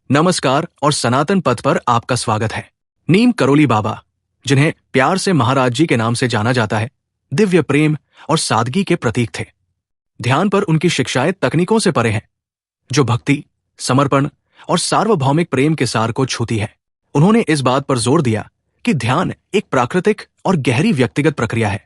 नमस्कार और सनातन पथ पर आपका स्वागत है। नीम करोली बाबा, जिन्हें प्यार से महाराज जी के नाम से जाना जाता है, दिव्य प्रेम और सादगी के प्रतीक थे। ध्यान पर उनकी शिक्षाएं तकनीकों से परे हैं, जो भक्ति, समर्पण और सार्वभौमिक प्रेम के सार को छूती है। उन्होंने इस बात पर जोर दिया कि ध्यान एक प्राकृतिक और गहरी व्यक्तिगत प्रक्रिया है,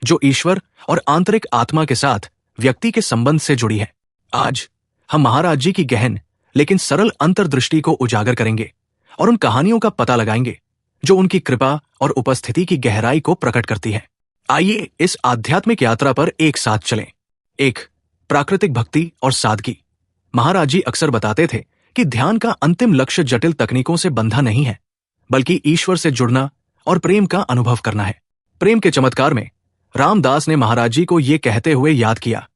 जो ईश्वर और आंतरिक आत्मा के साथ व्यक्ति के संबंध से जुड़ी है। आज हम महाराज जी की गहन लेकिन सरल अंतर्दृष्टि को उजागर करेंगे और उन कहानियों का पता लगाएंगे जो उनकी कृपा और उपस्थिति की गहराई को प्रकट करती है। आइए इस आध्यात्मिक यात्रा पर एक साथ चलें। 1. प्राकृतिक भक्ति और सादगी। महाराज जी अक्सर बताते थे कि ध्यान का अंतिम लक्ष्य जटिल तकनीकों से बंधा नहीं है, बल्कि ईश्वर से जुड़ना और प्रेम का अनुभव करना है। प्रेम के चमत्कार में रामदास ने महाराज जी को ये कहते हुए याद किया,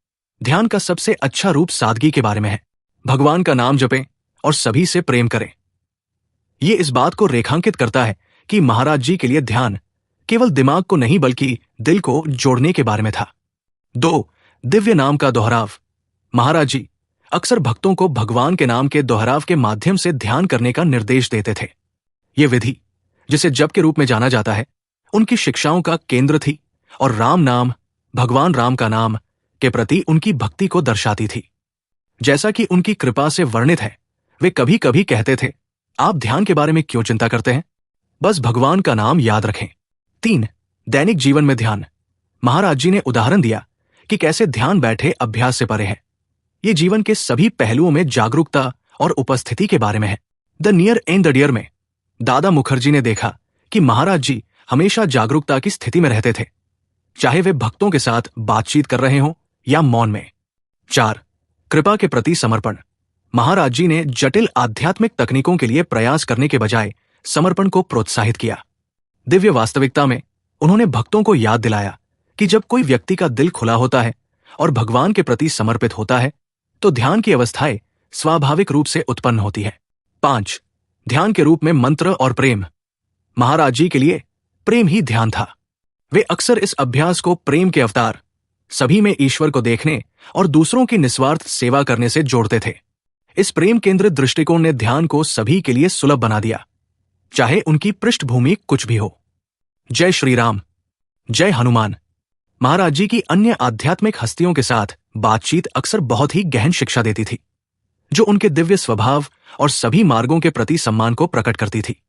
ध्यान का सबसे अच्छा रूप सादगी के बारे में है। भगवान का नाम जपें और सभी से प्रेम करें। ये इस बात को रेखांकित करता है कि महाराज जी के लिए ध्यान केवल दिमाग को नहीं बल्कि दिल को जोड़ने के बारे में था। 2. दिव्य नाम का दोहराव। महाराज जी अक्सर भक्तों को भगवान के नाम के दोहराव के माध्यम से ध्यान करने का निर्देश देते थे। ये विधि, जिसे जप के रूप में जाना जाता है, उनकी शिक्षाओं का केंद्र थी और राम नाम, भगवान राम का नाम के प्रति उनकी भक्ति को दर्शाती थी। जैसा कि उनकी कृपा से वर्णित है, वे कभी कभी कहते थे, आप ध्यान के बारे में क्यों चिंता करते हैं, बस भगवान का नाम याद रखें। 3. दैनिक जीवन में ध्यान। महाराज जी ने उदाहरण दिया कि कैसे ध्यान बैठे अभ्यास से परे है। ये जीवन के सभी पहलुओं में जागरूकता और उपस्थिति के बारे में है। The near and the dear में दादा मुखर्जी ने देखा कि महाराज जी हमेशा जागरूकता की स्थिति में रहते थे, चाहे वे भक्तों के साथ बातचीत कर रहे हों या मौन में। 4. कृपा के प्रति समर्पण। महाराज जी ने जटिल आध्यात्मिक तकनीकों के लिए प्रयास करने के बजाय समर्पण को प्रोत्साहित किया। दिव्य वास्तविकता में उन्होंने भक्तों को याद दिलाया कि जब कोई व्यक्ति का दिल खुला होता है और भगवान के प्रति समर्पित होता है, तो ध्यान की अवस्थाएं स्वाभाविक रूप से उत्पन्न होती है। 5. ध्यान के रूप में मंत्र और प्रेम। महाराज जी के लिए प्रेम ही ध्यान था। वे अक्सर इस अभ्यास को प्रेम के अवतार, सभी में ईश्वर को देखने और दूसरों की निस्वार्थ सेवा करने से जोड़ते थे। इस प्रेम केंद्रित दृष्टिकोण ने ध्यान को सभी के लिए सुलभ बना दिया, चाहे उनकी पृष्ठभूमि कुछ भी हो। जय श्री राम, जय हनुमान। महाराज जी की अन्य आध्यात्मिक हस्तियों के साथ बातचीत अक्सर बहुत ही गहन शिक्षा देती थी, जो उनके दिव्य स्वभाव और सभी मार्गों के प्रति सम्मान को प्रकट करती थी।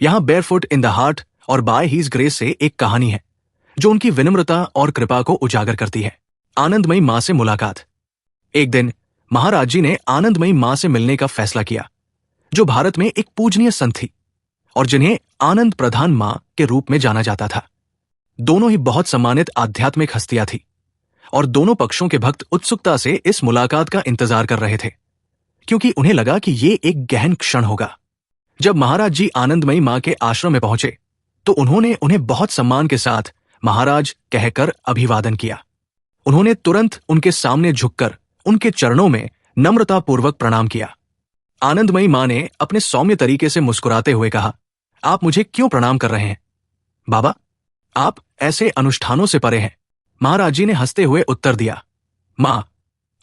यहां बेयरफुट इन द हार्ट और बाय हीज ग्रेस से एक कहानी है जो उनकी विनम्रता और कृपा को उजागर करती है। आनंदमयी मां से मुलाकात। एक दिन महाराज जी ने आनंदमयी मां से मिलने का फैसला किया, जो भारत में एक पूजनीय संत थी और जिन्हें आनंद प्रधान मां के रूप में जाना जाता था। दोनों ही बहुत सम्मानित आध्यात्मिक हस्तियां थी और दोनों पक्षों के भक्त उत्सुकता से इस मुलाकात का इंतजार कर रहे थे, क्योंकि उन्हें लगा कि ये एक गहन क्षण होगा। जब महाराज जी आनंदमयी मां के आश्रम में पहुंचे, तो उन्होंने उन्हें बहुत सम्मान के साथ महाराज कहकर अभिवादन किया। उन्होंने तुरंत उनके सामने झुककर उनके चरणों में नम्रतापूर्वक प्रणाम किया। आनंदमयी मां ने अपने सौम्य तरीके से मुस्कुराते हुए कहा, आप मुझे क्यों प्रणाम कर रहे हैं बाबा, आप ऐसे अनुष्ठानों से परे हैं। महाराज जी ने हंसते हुए उत्तर दिया, मां,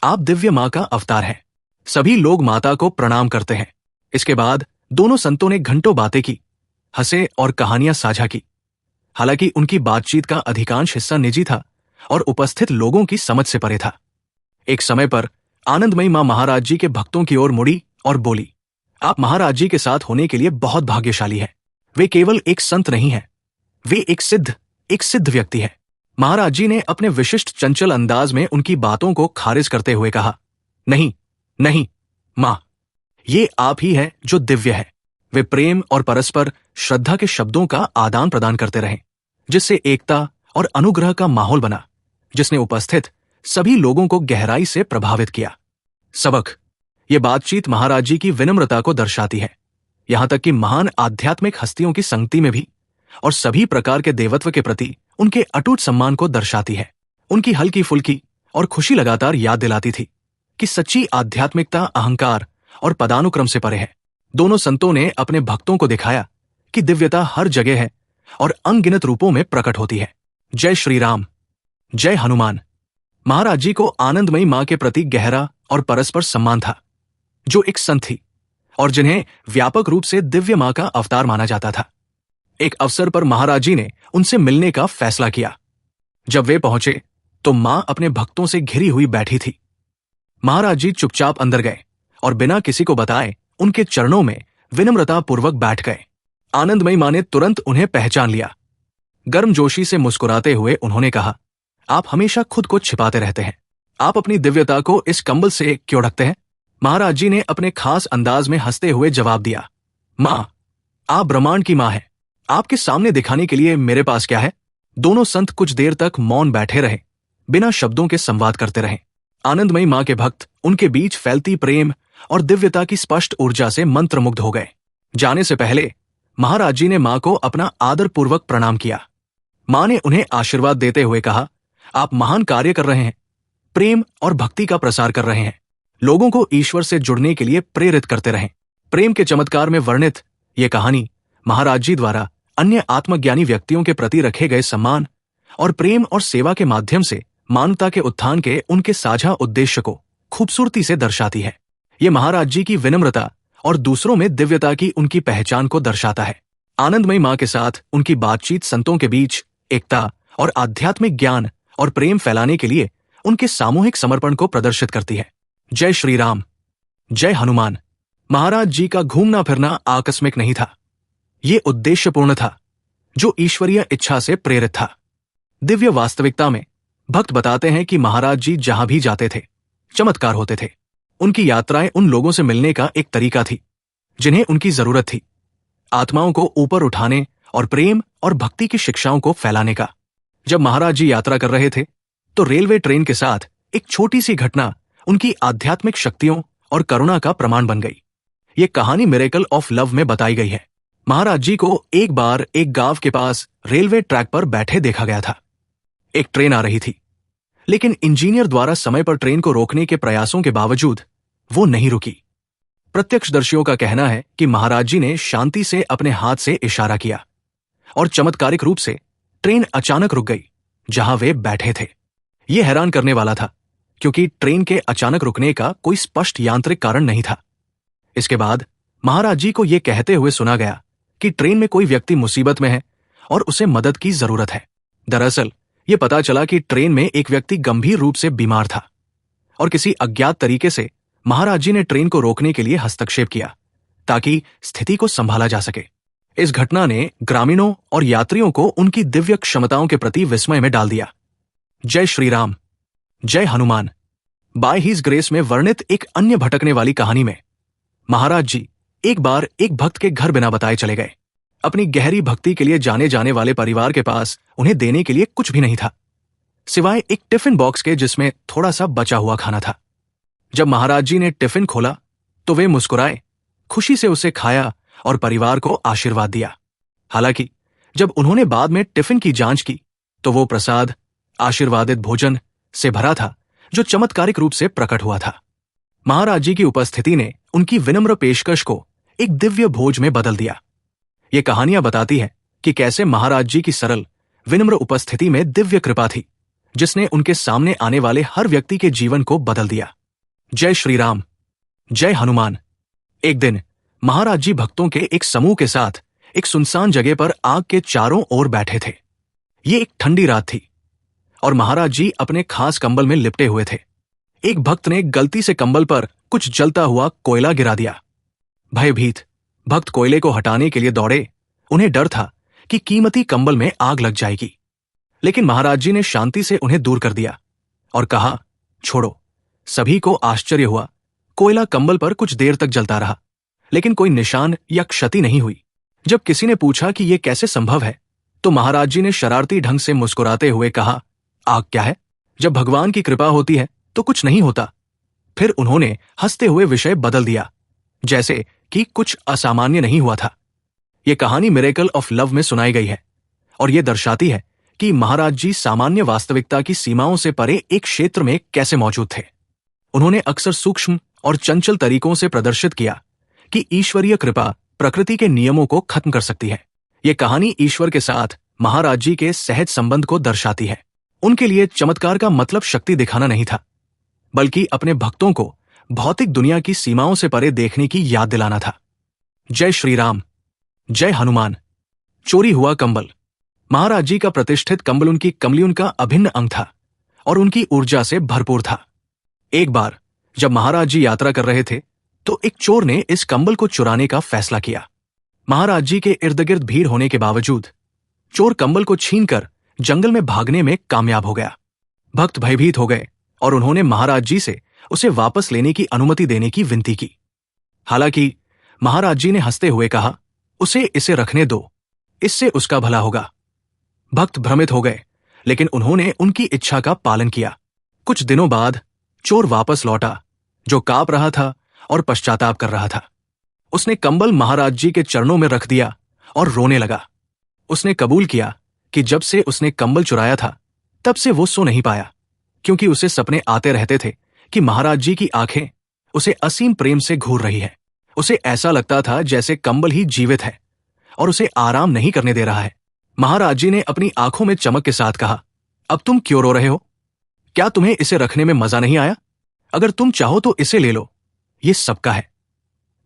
आप दिव्य मां का अवतार हैं। सभी लोग माता को प्रणाम करते हैं। इसके बाद दोनों संतों ने घंटों बातें की, हंसे और कहानियां साझा की। हालांकि उनकी बातचीत का अधिकांश हिस्सा निजी था और उपस्थित लोगों की समझ से परे था। एक समय पर आनंदमयी मां महाराज जी के भक्तों की ओर मुड़ी और बोली, आप महाराज जी के साथ होने के लिए बहुत भाग्यशाली हैं। वे केवल एक संत नहीं हैं, वे एक सिद्ध व्यक्ति हैं। महाराज जी ने अपने विशिष्ट चंचल अंदाज में उनकी बातों को खारिज करते हुए कहा, नहीं नहीं मां, ये आप ही हैं जो दिव्य है। वे प्रेम और परस्पर श्रद्धा के शब्दों का आदान प्रदान करते रहे, जिससे एकता और अनुग्रह का माहौल बना, जिसने उपस्थित सभी लोगों को गहराई से प्रभावित किया। सबक। ये बातचीत महाराज जी की विनम्रता को दर्शाती है, यहां तक कि महान आध्यात्मिक हस्तियों की संगति में भी, और सभी प्रकार के देवत्व के प्रति उनके अटूट सम्मान को दर्शाती है। उनकी हल्की फुल्की और खुशी लगातार याद दिलाती थी कि सच्ची आध्यात्मिकता अहंकार और पदानुक्रम से परे है। दोनों संतों ने अपने भक्तों को दिखाया कि दिव्यता हर जगह है और अनगिनत रूपों में प्रकट होती है। जय श्री राम, जय हनुमान। महाराज जी को आनंदमयी मां के प्रति गहरा और परस्पर सम्मान था, जो एक संत थी और जिन्हें व्यापक रूप से दिव्य मां का अवतार माना जाता था। एक अवसर पर महाराज जी ने उनसे मिलने का फैसला किया। जब वे पहुंचे तो मां अपने भक्तों से घिरी हुई बैठी थी। महाराज जी चुपचाप अंदर गए और बिना किसी को बताए उनके चरणों में विनम्रता पूर्वक बैठ गए। आनंदमयी मां ने तुरंत उन्हें पहचान लिया। गर्मजोशी से मुस्कुराते हुए उन्होंने कहा, आप हमेशा खुद को छिपाते रहते हैं, आप अपनी दिव्यता को इस कंबल से क्यों ढकते हैं? महाराज जी ने अपने खास अंदाज में हंसते हुए जवाब दिया, मां, आप ब्रह्मांड की मां हैं, आपके सामने दिखाने के लिए मेरे पास क्या है? दोनों संत कुछ देर तक मौन बैठे रहे, बिना शब्दों के संवाद करते रहे। आनंदमयी मां के भक्त उनके बीच फैलती प्रेम और दिव्यता की स्पष्ट ऊर्जा से मंत्रमुग्ध हो गए। जाने से पहले महाराज जी ने मां को अपना आदरपूर्वक प्रणाम किया। मां ने उन्हें आशीर्वाद देते हुए कहा, आप महान कार्य कर रहे हैं, प्रेम और भक्ति का प्रसार कर रहे हैं, लोगों को ईश्वर से जुड़ने के लिए प्रेरित करते रहें। प्रेम के चमत्कार में वर्णित ये कहानी महाराज जी द्वारा अन्य आत्मज्ञानी व्यक्तियों के प्रति रखे गए सम्मान और प्रेम और सेवा के माध्यम से मानवता के उत्थान के उनके साझा उद्देश्य को खूबसूरती से दर्शाती है। ये महाराज जी की विनम्रता और दूसरों में दिव्यता की उनकी पहचान को दर्शाता है। आनंदमयी मां के साथ उनकी बातचीत संतों के बीच एकता और आध्यात्मिक ज्ञान और प्रेम फैलाने के लिए उनके सामूहिक समर्पण को प्रदर्शित करती है। जय श्री राम, जय हनुमान। महाराज जी का घूमना फिरना आकस्मिक नहीं था, ये उद्देश्यपूर्ण था, जो ईश्वरीय इच्छा से प्रेरित था। दिव्य वास्तविकता में भक्त बताते हैं कि महाराज जी जहां भी जाते थे चमत्कार होते थे। उनकी यात्राएं उन लोगों से मिलने का एक तरीका थी जिन्हें उनकी जरूरत थी, आत्माओं को ऊपर उठाने और प्रेम और भक्ति की शिक्षाओं को फैलाने का। जब महाराज जी यात्रा कर रहे थे तो रेलवे ट्रेन के साथ एक छोटी सी घटना उनकी आध्यात्मिक शक्तियों और करुणा का प्रमाण बन गई। ये कहानी मिरेकल ऑफ लव में बताई गई है। महाराज जी को एक बार एक गांव के पास रेलवे ट्रैक पर बैठे देखा गया था। एक ट्रेन आ रही थी, लेकिन इंजीनियर द्वारा समय पर ट्रेन को रोकने के प्रयासों के बावजूद वो नहीं रुकी। प्रत्यक्षदर्शियों का कहना है कि महाराज जी ने शांति से अपने हाथ से इशारा किया और चमत्कारिक रूप से ट्रेन अचानक रुक गई जहां वे बैठे थे। यह हैरान करने वाला था, क्योंकि ट्रेन के अचानक रुकने का कोई स्पष्ट यांत्रिक कारण नहीं था। इसके बाद महाराज जी को यह कहते हुए सुना गया कि ट्रेन में कोई व्यक्ति मुसीबत में है और उसे मदद की जरूरत है। दरअसल यह पता चला कि ट्रेन में एक व्यक्ति गंभीर रूप से बीमार था और किसी अज्ञात तरीके से महाराज जी ने ट्रेन को रोकने के लिए हस्तक्षेप किया ताकि स्थिति को संभाला जा सके। इस घटना ने ग्रामीणों और यात्रियों को उनकी दिव्य क्षमताओं के प्रति विस्मय में डाल दिया। जय श्री राम, जय हनुमान। बाय हीज ग्रेस में वर्णित एक अन्य भटकने वाली कहानी में महाराज जी एक बार एक भक्त के घर बिना बताए चले गए। अपनी गहरी भक्ति के लिए जाने जाने वाले परिवार के पास उन्हें देने के लिए कुछ भी नहीं था, सिवाय एक टिफिन बॉक्स के जिसमें थोड़ा सा बचा हुआ खाना था। जब महाराज जी ने टिफिन खोला तो वे मुस्कुराए, खुशी से उसे खाया और परिवार को आशीर्वाद दिया। हालांकि जब उन्होंने बाद में टिफिन की जांच की तो वो प्रसाद आशीर्वादित भोजन से भरा था जो चमत्कारिक रूप से प्रकट हुआ था। महाराज जी की उपस्थिति ने उनकी विनम्र पेशकश को एक दिव्य भोज में बदल दिया। ये कहानियां बताती है कि कैसे महाराज जी की सरल विनम्र उपस्थिति में दिव्य कृपा थी, जिसने उनके सामने आने वाले हर व्यक्ति के जीवन को बदल दिया। जय श्री राम, जय हनुमान। एक दिन महाराज जी भक्तों के एक समूह के साथ एक सुनसान जगह पर आग के चारों ओर बैठे थे। ये एक ठंडी रात थी और महाराज जी अपने खास कंबल में लिपटे हुए थे। एक भक्त ने गलती से कंबल पर कुछ जलता हुआ कोयला गिरा दिया। भयभीत भक्त कोयले को हटाने के लिए दौड़े। उन्हें डर था कि कीमती कंबल में आग लग जाएगी, लेकिन महाराज जी ने शांति से उन्हें दूर कर दिया और कहा, छोड़ो। सभी को आश्चर्य हुआ। कोयला कंबल पर कुछ देर तक जलता रहा, लेकिन कोई निशान या क्षति नहीं हुई। जब किसी ने पूछा कि यह कैसे संभव है, तो महाराज जी ने शरारती ढंग से मुस्कुराते हुए कहा, आग क्या है? जब भगवान की कृपा होती है तो कुछ नहीं होता। फिर उन्होंने हंसते हुए विषय बदल दिया, जैसे कि कुछ असामान्य नहीं हुआ था। यह कहानी मिरेकल ऑफ लव में सुनाई गई है और यह दर्शाती है कि महाराज जी सामान्य वास्तविकता की सीमाओं से परे एक क्षेत्र में कैसे मौजूद थे। उन्होंने अक्सर सूक्ष्म और चंचल तरीकों से प्रदर्शित किया कि ईश्वरीय कृपा प्रकृति के नियमों को खत्म कर सकती है। यह कहानी ईश्वर के साथ महाराज जी के सहज संबंध को दर्शाती है। उनके लिए चमत्कार का मतलब शक्ति दिखाना नहीं था, बल्कि अपने भक्तों को भौतिक दुनिया की सीमाओं से परे देखने की याद दिलाना था। जय श्री राम, जय हनुमान। चोरी हुआ कंबल। महाराज जी का प्रतिष्ठित कंबल उनकी कमलियन का अभिन्न अंग था और उनकी ऊर्जा से भरपूर था। एक बार जब महाराज जी यात्रा कर रहे थे तो एक चोर ने इस कंबल को चुराने का फैसला किया। महाराज जी के इर्द गिर्द भीड़ होने के बावजूद चोर कंबल को छीनकर जंगल में भागने में कामयाब हो गया। भक्त भयभीत हो गए और उन्होंने महाराज जी से उसे वापस लेने की अनुमति देने की विनती की। हालांकि महाराज जी ने हंसते हुए कहा, उसे इसे रखने दो, इससे उसका भला होगा। भक्त भ्रमित हो गए, लेकिन उन्होंने उनकी इच्छा का पालन किया। कुछ दिनों बाद चोर वापस लौटा, जो कांप रहा था और पश्चाताप कर रहा था। उसने कंबल महाराज जी के चरणों में रख दिया और रोने लगा। उसने कबूल किया कि जब से उसने कंबल चुराया था तब से वो सो नहीं पाया, क्योंकि उसे सपने आते रहते थे कि महाराज जी की आंखें उसे असीम प्रेम से घूर रही है। उसे ऐसा लगता था जैसे कंबल ही जीवित है और उसे आराम नहीं करने दे रहा है। महाराज जी ने अपनी आंखों में चमक के साथ कहा, अब तुम क्यों रो रहे हो? क्या तुम्हें इसे रखने में मजा नहीं आया? अगर तुम चाहो तो इसे ले लो, ये सबका है।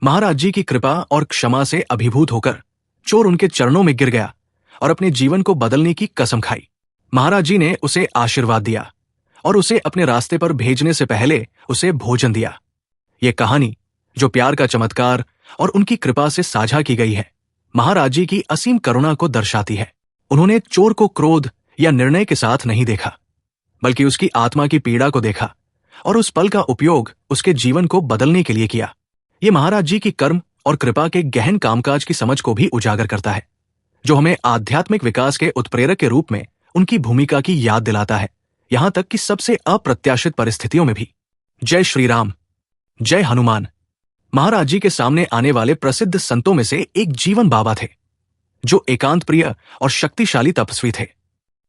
महाराज जी की कृपा और क्षमा से अभिभूत होकर चोर उनके चरणों में गिर गया और अपने जीवन को बदलने की कसम खाई। महाराज जी ने उसे आशीर्वाद दिया और उसे अपने रास्ते पर भेजने से पहले उसे भोजन दिया। यह कहानी, जो प्यार का चमत्कार और उनकी कृपा से साझा की गई है, महाराज जी की असीम करुणा को दर्शाती है। उन्होंने चोर को क्रोध या निर्णय के साथ नहीं देखा, बल्कि उसकी आत्मा की पीड़ा को देखा और उस पल का उपयोग उसके जीवन को बदलने के लिए किया। ये महाराज जी की कर्म और कृपा के गहन कामकाज की समझ को भी उजागर करता है, जो हमें आध्यात्मिक विकास के उत्प्रेरक के रूप में उनकी भूमिका की याद दिलाता है, यहां तक कि सबसे अप्रत्याशित परिस्थितियों में भी। जय श्री राम, जय हनुमान। महाराज जी के सामने आने वाले प्रसिद्ध संतों में से एक जीवन बाबा थे, जो एकांत प्रिय और शक्तिशाली तपस्वी थे।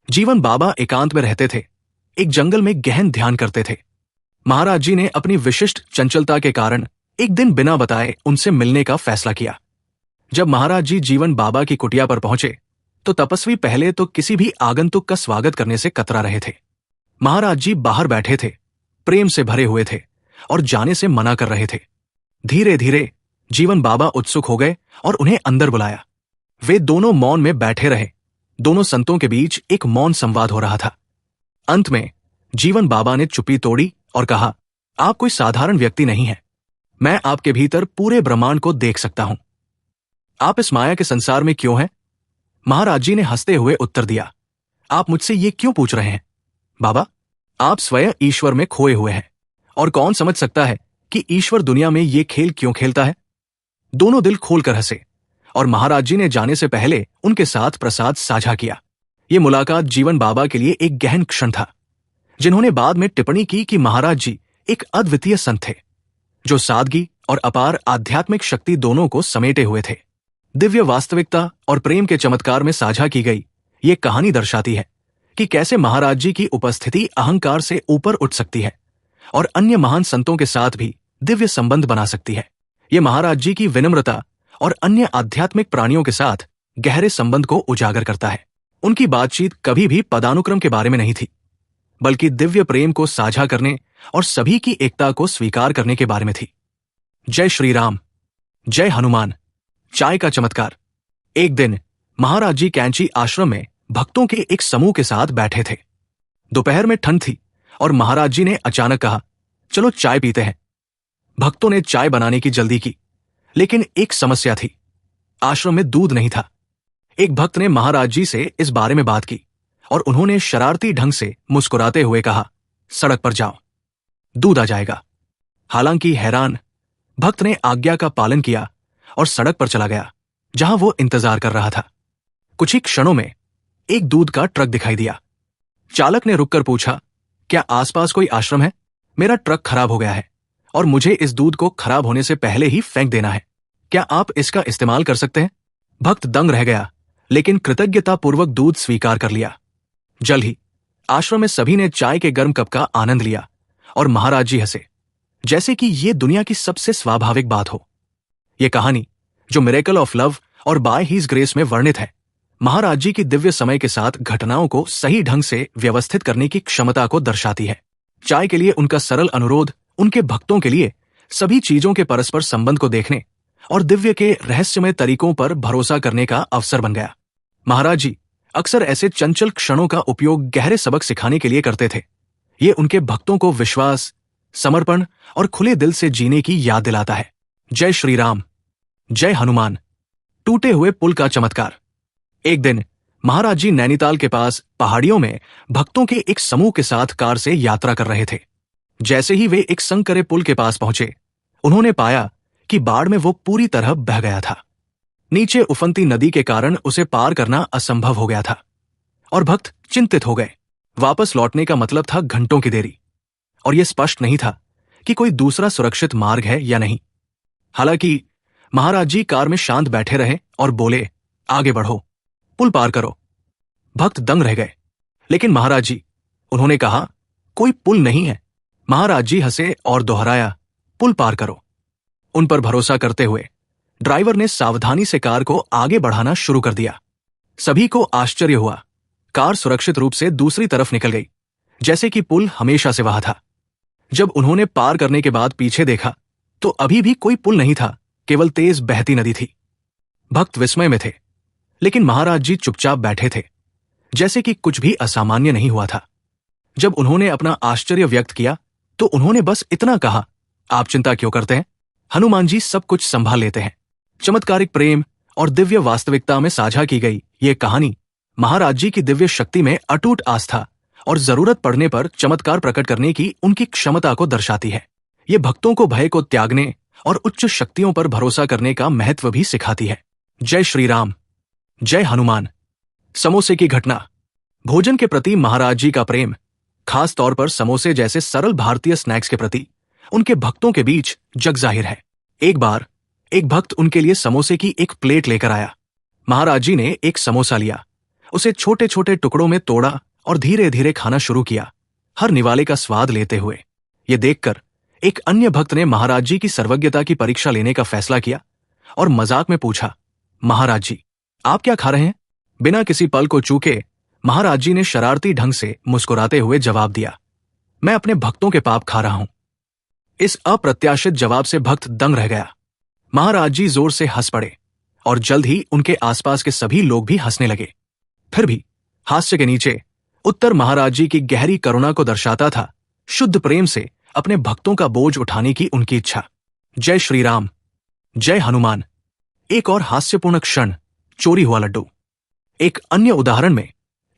जीवन बाबा एकांत में रहते थे, एक जंगल में गहन ध्यान करते थे। महाराज जी ने अपनी विशिष्ट चंचलता के कारण एक दिन बिना बताए उनसे मिलने का फैसला किया। जब महाराज जी जीवन बाबा की कुटिया पर पहुंचे तो तपस्वी पहले तो किसी भी आगंतुक का स्वागत करने से कतरा रहे थे। महाराज जी बाहर बैठे थे, प्रेम से भरे हुए थे और जाने से मना कर रहे थे। धीरे धीरे जीवन बाबा उत्सुक हो गए और उन्हें अंदर बुलाया। वे दोनों मौन में बैठे रहे। दोनों संतों के बीच एक मौन संवाद हो रहा था। अंत में जीवन बाबा ने चुप्पी तोड़ी और कहा, आप कोई साधारण व्यक्ति नहीं है। मैं आपके भीतर पूरे ब्रह्मांड को देख सकता हूं। आप इस माया के संसार में क्यों हैं? महाराज जी ने हंसते हुए उत्तर दिया, आप मुझसे ये क्यों पूछ रहे हैं? बाबा, आप स्वयं ईश्वर में खोए हुए हैं और कौन समझ सकता है कि ईश्वर दुनिया में ये खेल क्यों खेलता है? दोनों दिल खोलकर हंसे और महाराज जी ने जाने से पहले उनके साथ प्रसाद साझा किया। ये मुलाकात जीवन बाबा के लिए एक गहन क्षण था, जिन्होंने बाद में टिप्पणी की कि महाराज जी एक अद्वितीय संत थे, जो सादगी और अपार आध्यात्मिक शक्ति दोनों को समेटे हुए थे। दिव्य वास्तविकता और प्रेम के चमत्कार में साझा की गई ये कहानी दर्शाती है कि कैसे महाराज जी की उपस्थिति अहंकार से ऊपर उठ सकती है और अन्य महान संतों के साथ भी दिव्य संबंध बना सकती है। ये महाराज जी की विनम्रता और अन्य आध्यात्मिक प्राणियों के साथ गहरे संबंध को उजागर करता है। उनकी बातचीत कभी भी पदानुक्रम के बारे में नहीं थी, बल्कि दिव्य प्रेम को साझा करने और सभी की एकता को स्वीकार करने के बारे में थी। जय श्री राम, जय हनुमान। चाय का चमत्कार। एक दिन महाराज जी कैंची आश्रम में भक्तों के एक समूह के साथ बैठे थे। दोपहर में ठंड थी और महाराज जी ने अचानक कहा, चलो चाय पीते हैं। भक्तों ने चाय बनाने की जल्दी की, लेकिन एक समस्या थी, आश्रम में दूध नहीं था। एक भक्त ने महाराज जी से इस बारे में बात की और उन्होंने शरारती ढंग से मुस्कुराते हुए कहा, सड़क पर जाओ, दूध आ जाएगा। हालांकि हैरान भक्त ने आज्ञा का पालन किया और सड़क पर चला गया, जहां वो इंतजार कर रहा था। कुछ ही क्षणों में एक दूध का ट्रक दिखाई दिया। चालक ने रुककर पूछा, क्या आसपास कोई आश्रम है? मेरा ट्रक खराब हो गया है और मुझे इस दूध को खराब होने से पहले ही फेंक देना है। क्या आप इसका इस्तेमाल कर सकते हैं? भक्त दंग रह गया, लेकिन कृतज्ञतापूर्वक दूध स्वीकार कर लिया। जल्द ही आश्रम में सभी ने चाय के गर्म कप का आनंद लिया और महाराज जी हंसे, जैसे कि ये दुनिया की सबसे स्वाभाविक बात हो। यह कहानी, जो मिरेकल ऑफ लव और बाय हीज ग्रेस में वर्णित है, महाराज जी की दिव्य समय के साथ घटनाओं को सही ढंग से व्यवस्थित करने की क्षमता को दर्शाती है। चाय के लिए उनका सरल अनुरोध उनके भक्तों के लिए सभी चीजों के परस्पर संबंध को देखने और दिव्य के रहस्यमय तरीकों पर भरोसा करने का अवसर बन गया। महाराज जी अक्सर ऐसे चंचल क्षणों का उपयोग गहरे सबक सिखाने के लिए करते थे। ये उनके भक्तों को विश्वास, समर्पण और खुले दिल से जीने की याद दिलाता है। जय श्री राम, जय हनुमान। टूटे हुए पुल का चमत्कार। एक दिन महाराज जी नैनीताल के पास पहाड़ियों में भक्तं के एक समूह के साथ कार से यात्रा कर रहे थे। जैसे ही वे एक संकरे पुल के पास पहुंचे, उन्होंने पाया कि बाढ़ में वो पूरी तरह बह गया था। नीचे उफनती नदी के कारण उसे पार करना असंभव हो गया था और भक्त चिंतित हो गए। वापस लौटने का मतलब था घंटों की देरी, और यह स्पष्ट नहीं था कि कोई दूसरा सुरक्षित मार्ग है या नहीं। हालांकि महाराज जी कार में शांत बैठे रहे और बोले, आगे बढ़ो, पुल पार करो। भक्त दंग रह गए। लेकिन महाराज जी, उन्होंने कहा, कोई पुल नहीं है। महाराज जी हंसे और दोहराया, पुल पार करो। उन पर भरोसा करते हुए ड्राइवर ने सावधानी से कार को आगे बढ़ाना शुरू कर दिया। सभी को आश्चर्य हुआ। कार सुरक्षित रूप से दूसरी तरफ निकल गई, जैसे कि पुल हमेशा से वहां था। जब उन्होंने पार करने के बाद पीछे देखा तो अभी भी कोई पुल नहीं था, केवल तेज बहती नदी थी। भक्त विस्मय में थे, लेकिन महाराज जी चुपचाप बैठे थे, जैसे कि कुछ भी असामान्य नहीं हुआ था। जब उन्होंने अपना आश्चर्य व्यक्त किया तो उन्होंने बस इतना कहा, आप चिंता क्यों करते हैं, हनुमान जी सब कुछ संभाल लेते हैं। चमत्कारिक प्रेम और दिव्य वास्तविकता में साझा की गई ये कहानी महाराज जी की दिव्य शक्ति में अटूट आस्था और जरूरत पड़ने पर चमत्कार प्रकट करने की उनकी क्षमता को दर्शाती है। ये भक्तों को भय को त्यागने और उच्च शक्तियों पर भरोसा करने का महत्व भी सिखाती है। जय श्री राम, जय हनुमान। समोसे की घटना। भोजन के प्रति महाराज जी का प्रेम, खास तौर पर समोसे जैसे सरल भारतीय स्नैक्स के प्रति उनके भक्तों के बीच जगजाहिर है। एक बार एक भक्त उनके लिए समोसे की एक प्लेट लेकर आया। महाराज जी ने एक समोसा लिया, उसे छोटे छोटे टुकड़ों में तोड़ा और धीरे धीरे खाना शुरू किया, हर निवाले का स्वाद लेते हुए। ये देखकर एक अन्य भक्त ने महाराज जी की सर्वज्ञता की परीक्षा लेने का फैसला किया और मजाक में पूछा, महाराज जी आप क्या खा रहे हैं? बिना किसी पल को चूके महाराज जी ने शरारती ढंग से मुस्कुराते हुए जवाब दिया, मैं अपने भक्तों के पाप खा रहा हूं। इस अप्रत्याशित जवाब से भक्त दंग रह गया। महाराज जी जोर से हंस पड़े और जल्द ही उनके आसपास के सभी लोग भी हंसने लगे। फिर भी हास्य के नीचे उत्तर महाराज जी की गहरी करुणा को दर्शाता था, शुद्ध प्रेम से अपने भक्तों का बोझ उठाने की उनकी इच्छा। जय श्री राम, जय हनुमान। एक और हास्यपूर्ण क्षण, चोरी हुआ लड्डू। एक अन्य उदाहरण में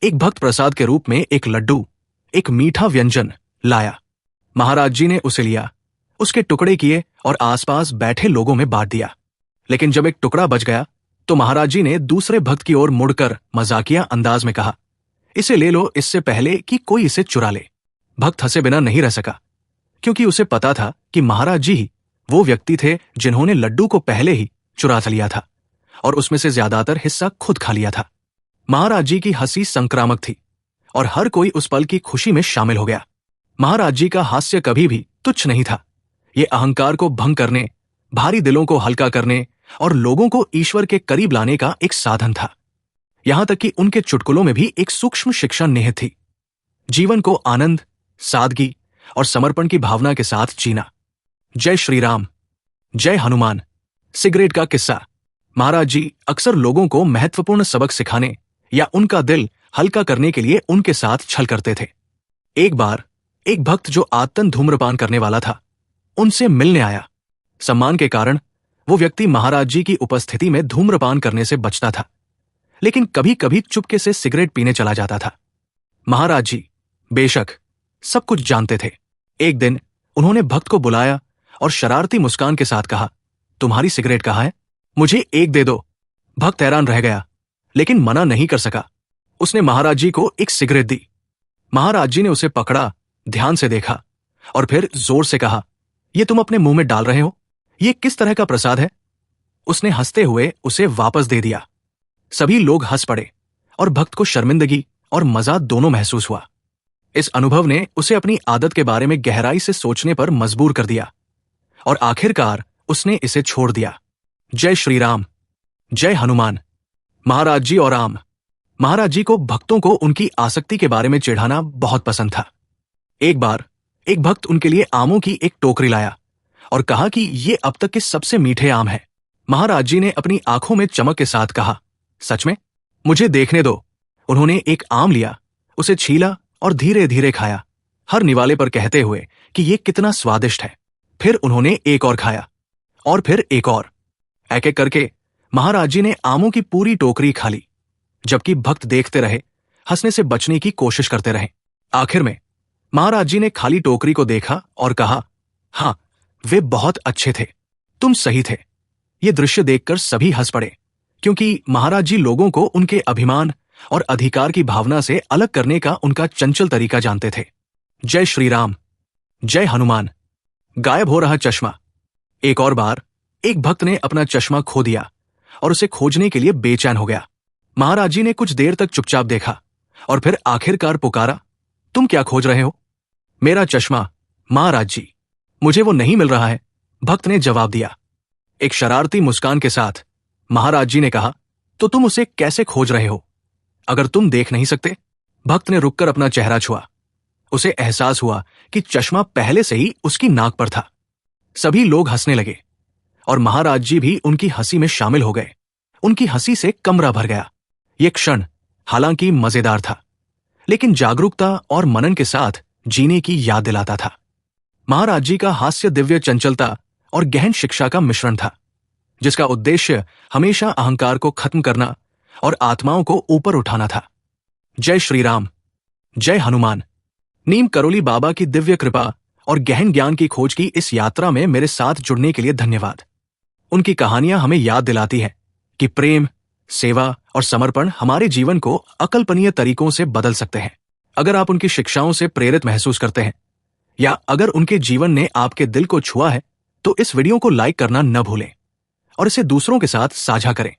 एक भक्त प्रसाद के रूप में एक लड्डू, एक मीठा व्यंजन लाया। महाराज जी ने उसे लिया, उसके टुकड़े किए और आसपास बैठे लोगों में बांट दिया। लेकिन जब एक टुकड़ा बच गया तो महाराज जी ने दूसरे भक्त की ओर मुड़कर मजाकिया अंदाज में कहा, इसे ले लो इससे पहले कि कोई इसे चुरा ले। भक्त हंसे बिना नहीं रह सका, क्योंकि उसे पता था कि महाराज जी ही वो व्यक्ति थे जिन्होंने लड्डू को पहले ही चुरा लिया था और उसमें से ज्यादातर हिस्सा खुद खा लिया था। महाराज जी की हंसी संक्रामक थी और हर कोई उस पल की खुशी में शामिल हो गया। महाराज जी का हास्य कभी भी तुच्छ नहीं था। ये अहंकार को भंग करने, भारी दिलों को हल्का करने और लोगों को ईश्वर के करीब लाने का एक साधन था। यहां तक कि उनके चुटकुलों में भी एक सूक्ष्म शिक्षा निहित थी, जीवन को आनंद, सादगी और समर्पण की भावना के साथ जीना। जय श्री राम, जय हनुमान। सिगरेट का किस्सा। महाराज जी अक्सर लोगों को महत्वपूर्ण सबक सिखाने या उनका दिल हल्का करने के लिए उनके साथ छल करते थे। एक बार एक भक्त जो आदतन धूम्रपान करने वाला था, उनसे मिलने आया। सम्मान के कारण वो व्यक्ति महाराज जी की उपस्थिति में धूम्रपान करने से बचता था, लेकिन कभी कभी चुपके से सिगरेट पीने चला जाता था। महाराज जी बेशक सब कुछ जानते थे। एक दिन उन्होंने भक्त को बुलाया और शरारती मुस्कान के साथ कहा, तुम्हारी सिगरेट कहाँ है? मुझे एक दे दो। भक्त हैरान रह गया, लेकिन मना नहीं कर सका। उसने महाराज जी को एक सिगरेट दी। महाराज जी ने उसे पकड़ा, ध्यान से देखा और फिर जोर से कहा, ये तुम अपने मुंह में डाल रहे हो? ये किस तरह का प्रसाद है? उसने हंसते हुए उसे वापस दे दिया। सभी लोग हंस पड़े और भक्त को शर्मिंदगी और मजा दोनों महसूस हुआ। इस अनुभव ने उसे अपनी आदत के बारे में गहराई से सोचने पर मजबूर कर दिया और आखिरकार उसने इसे छोड़ दिया। जय श्री राम, जय हनुमान। महाराज जी और आम। महाराज जी को भक्तों को उनकी आसक्ति के बारे में चिढ़ाना बहुत पसंद था। एक बार एक भक्त उनके लिए आमों की एक टोकरी लाया और कहा कि ये अब तक के सबसे मीठे आम हैं। महाराज जी ने अपनी आंखों में चमक के साथ कहा, सच में? मुझे देखने दो। उन्होंने एक आम लिया, उसे छीला और धीरे धीरे खाया, हर निवाले पर कहते हुए कि ये कितना स्वादिष्ट है। फिर उन्होंने एक और खाया और फिर एक और। एक एक करके महाराज जी ने आमों की पूरी टोकरी खा ली, जबकि भक्त देखते रहे, हंसने से बचने की कोशिश करते रहे। आखिर में महाराज जी ने खाली टोकरी को देखा और कहा, हाँ, वे बहुत अच्छे थे, तुम सही थे। ये दृश्य देखकर सभी हंस पड़े, क्योंकि महाराज जी लोगों को उनके अभिमान और अधिकार की भावना से अलग करने का उनका चंचल तरीका जानते थे। जय श्री राम, जय हनुमान। गायब हो रहा चश्मा। एक और बार एक भक्त ने अपना चश्मा खो दिया और उसे खोजने के लिए बेचैन हो गया। महाराज जी ने कुछ देर तक चुपचाप देखा और फिर आखिरकार पुकारा, तुम क्या खोज रहे हो? मेरा चश्मा महाराज जी, मुझे वो नहीं मिल रहा है, भक्त ने जवाब दिया। एक शरारती मुस्कान के साथ महाराज जी ने कहा, तो तुम उसे कैसे खोज रहे हो अगर तुम देख नहीं सकते? भक्त ने रुककर अपना चेहरा छुआ। उसे एहसास हुआ कि चश्मा पहले से ही उसकी नाक पर था। सभी लोग हंसने लगे और महाराज जी भी उनकी हंसी में शामिल हो गए। उनकी हंसी से कमरा भर गया। यह क्षण हालांकि मजेदार था, लेकिन जागरूकता और मनन के साथ जीने की याद दिलाता था। महाराज जी का हास्य दिव्य चंचलता और गहन शिक्षा का मिश्रण था, जिसका उद्देश्य हमेशा अहंकार को खत्म करना और आत्माओं को ऊपर उठाना था। जय श्री राम, जय हनुमान। नीम करोली बाबा की दिव्य कृपा और गहन ज्ञान की खोज की इस यात्रा में मेरे साथ जुड़ने के लिए धन्यवाद। उनकी कहानियां हमें याद दिलाती है कि प्रेम, सेवा और समर्पण हमारे जीवन को अकल्पनीय तरीकों से बदल सकते हैं। अगर आप उनकी शिक्षाओं से प्रेरित महसूस करते हैं या अगर उनके जीवन ने आपके दिल को छुआ है, तो इस वीडियो को लाइक करना न भूलें और इसे दूसरों के साथ साझा करें,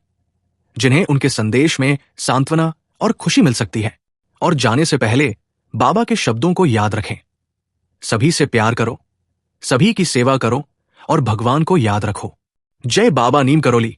जिन्हें उनके संदेश में सांत्वना और खुशी मिल सकती है। और जाने से पहले बाबा के शब्दों को याद रखें, सभी से प्यार करो, सभी की सेवा करो और भगवान को याद रखो। जय बाबा नीम करोली।